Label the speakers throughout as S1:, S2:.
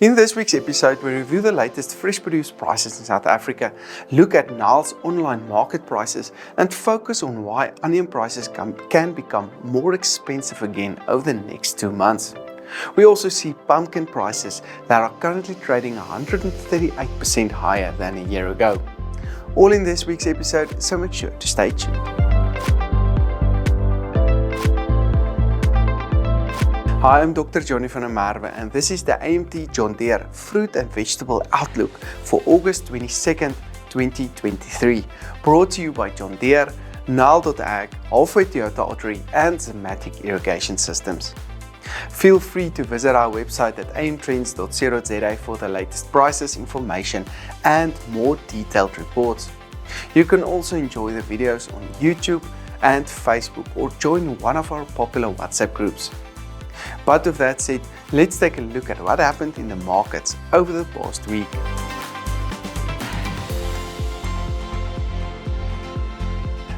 S1: In this week's episode, we review the latest fresh produce prices in South Africa, look at Nile's online market prices, and focus on why onion prices can become more expensive again over the next 2 months. We also see pumpkin prices that are currently trading 138% higher than a year ago. All in this week's episode, so make sure to stay tuned. Hi, I'm Dr. Johnny van der Merwe and this is the AMT John Deere Fruit and Vegetable Outlook for August 22nd, 2023. Brought to you by John Deere, Nile.ag, Toyota Ottery and Zimmatic Irrigation Systems. Feel free to visit our website at amtrends.co.za for the latest prices, information and more detailed reports. You can also enjoy the videos on YouTube and Facebook or join one of our popular WhatsApp groups. But with that said, let's take a look at what happened in the markets over the past week.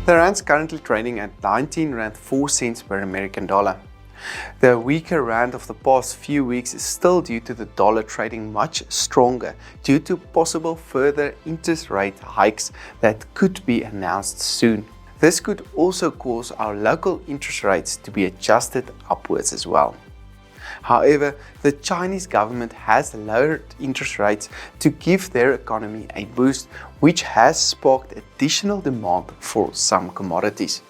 S1: The rand's currently trading at 19 Rand 4 cents per American dollar. The weaker rand of the past few weeks is still due to the dollar trading much stronger due to possible further interest rate hikes that could be announced soon. This could also cause our local interest rates to be adjusted upwards as well. However, the Chinese government has lowered interest rates to give their economy a boost, which has sparked additional demand for some commodities.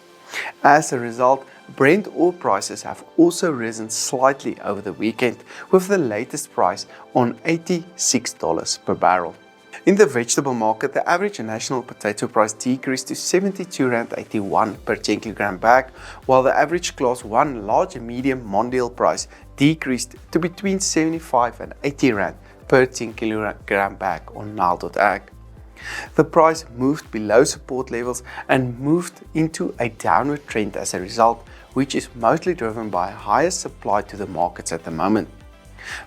S1: As a result, Brent oil prices have also risen slightly over the weekend, with the latest price on $86 per barrel. In the vegetable market, the average national potato price decreased to 72 Rand 81 per 10 kg bag, while the average class 1 large and medium mondial price decreased to between 75 and 80 Rand per 10 kg bag on Nile.ag. The price moved below support levels and moved into a downward trend as a result, which is mostly driven by a higher supply to the markets at the moment.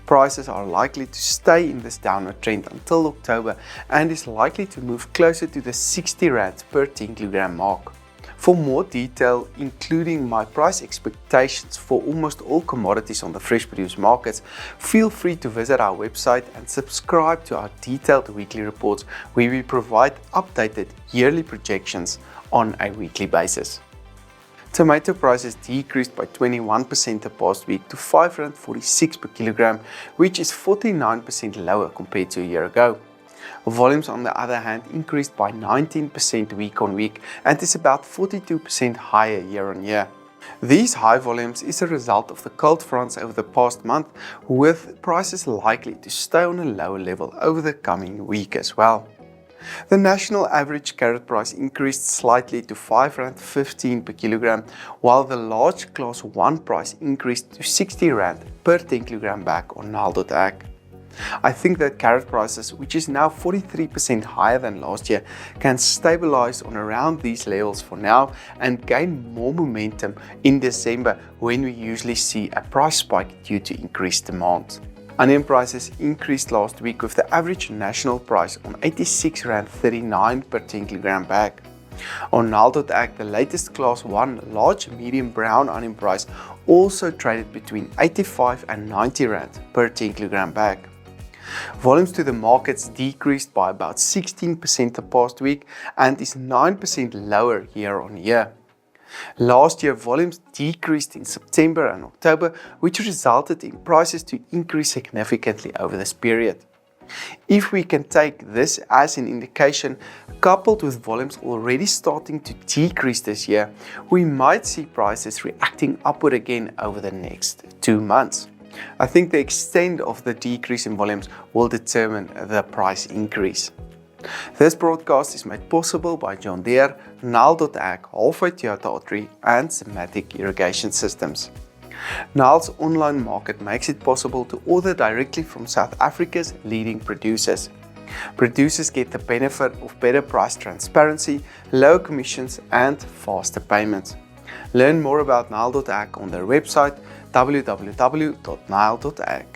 S1: Prices are likely to stay in this downward trend until October and is likely to move closer to the 60 Rand per 10 kg mark. For more detail, including my price expectations for almost all commodities on the fresh produce markets, feel free to visit our website and subscribe to our detailed weekly reports where we provide updated yearly projections on a weekly basis. Tomato prices decreased by 21% the past week to 5.46 Rand per kilogram, which is 49% lower compared to a year ago. Volumes, on the other hand, increased by 19% week on week and is about 42% higher year on year. These high volumes is a result of the cold fronts over the past month, with prices likely to stay on a lower level over the coming week as well. The national average carrot price increased slightly to 5.15 Rand per kilogram, while the large class 1 price increased to 60 Rand per 10 kg bag on Nile.ag. I think that carrot prices, which is now 43% higher than last year, can stabilize on around these levels for now and gain more momentum in December, when we usually see a price spike due to increased demand. Onion prices increased last week with the average national price on 86 Rand 39 per 10 kg bag. On Nile.ag, the latest class 1 large medium brown onion price also traded between 85 and 90 Rand per 10 kg bag. Volumes to the markets decreased by about 16% the past week and is 9% lower year on year. Last year, volumes decreased in September and October, which resulted in prices to increase significantly over this period. If we can take this as an indication, coupled with volumes already starting to decrease this year, we might see prices reacting upward again over the next 2 months. I think the extent of the decrease in volumes will determine the price increase. This broadcast is made possible by John Deere, Nile.ag, Toyota Ottery and Zimmatic Irrigation Systems. Nile's online market makes it possible to order directly from South Africa's leading producers. Producers get the benefit of better price transparency, lower commissions and faster payments. Learn more about Nile.ag on their website www.nile.ag.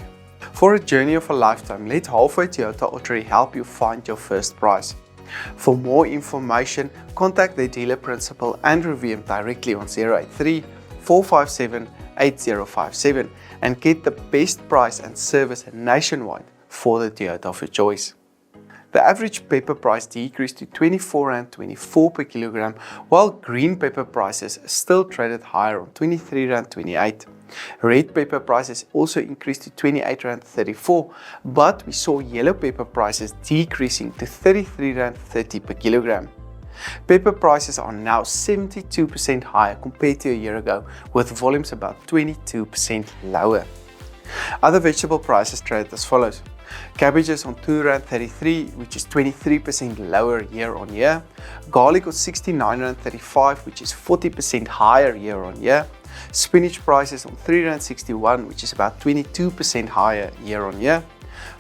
S1: For a journey of a lifetime, let Toyota Ottery help you find your first price. For more information, contact their dealer principal and review him directly on 083 457 8057 and get the best price and service nationwide for the Toyota of your choice. The average pepper price decreased to R24.24 per kilogram, while green pepper prices still traded higher on R23.28. Red pepper prices also increased to R28.34, but we saw yellow pepper prices decreasing to R33.30 per kilogram. Pepper prices are now 72% higher compared to a year ago, with volumes about 22% lower. Other vegetable prices traded as follows. Cabbages on R2.33, which is 23% lower year on year. Garlic on R69.35, which is 40% higher year on year. Spinach prices on R3.61, which is about 22% higher year on year.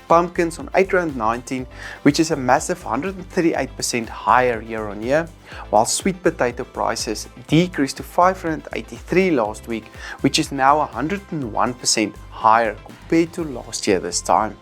S1: Pumpkins on R8.19, which is a massive 138% higher year on year, while sweet potato prices decreased to R5.83 last week, which is now 101% higher compared to last year this time.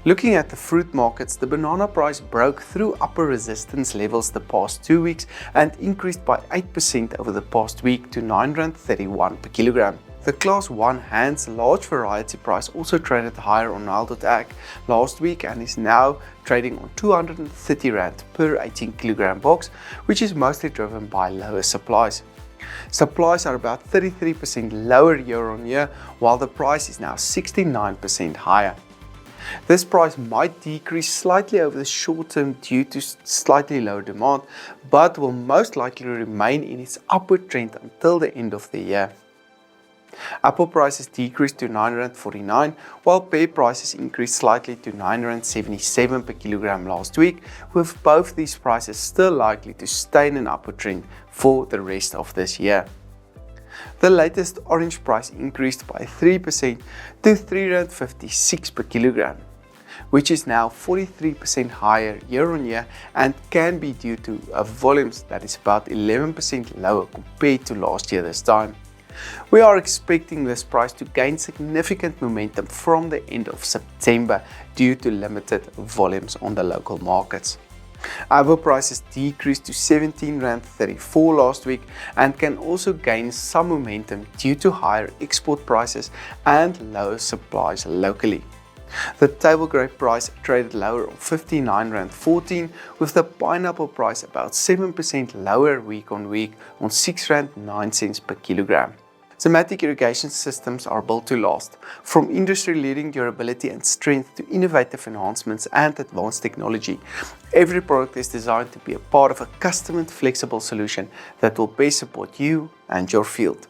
S1: Looking at the fruit markets, the banana price broke through upper resistance levels the past 2 weeks and increased by 8% over the past week to R9.31 per kilogram. The Class 1 Hands large variety price also traded higher on Nile.ag last week and is now trading on R230 per 18 kilogram box, which is mostly driven by lower supplies. Supplies are about 33% lower year on year, while the price is now 69% higher. This price might decrease slightly over the short term due to slightly lower demand, but will most likely remain in its upward trend until the end of the year. Apple prices decreased to R9.49, while pear prices increased slightly to R9.77 per kilogram last week, with both these prices still likely to stay in an upward trend for the rest of this year. The latest orange price increased by 3% to R3.56 per kilogram, which is now 43% higher year on year and can be due to volumes that is about 11% lower compared to last year this time. We are expecting this price to gain significant momentum from the end of September due to limited volumes on the local markets. Apple prices decreased to R17.34 last week and can also gain some momentum due to higher export prices and lower supplies locally. The table grape price traded lower on R59.14, with the pineapple price about 7% lower week on week on R6.09 per kilogram. Zimmatic irrigation systems are built to last. From industry-leading durability and strength to innovative enhancements and advanced technology, every product is designed to be a part of a custom and flexible solution that will best support you and your field.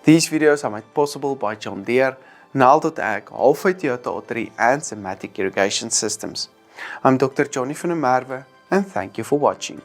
S1: These videos are made possible by John Deere, Nile.ag, Halfway Toyota Ottery and Zimmatic irrigation systems. I'm Dr. Johnny van der Merwe and thank you for watching.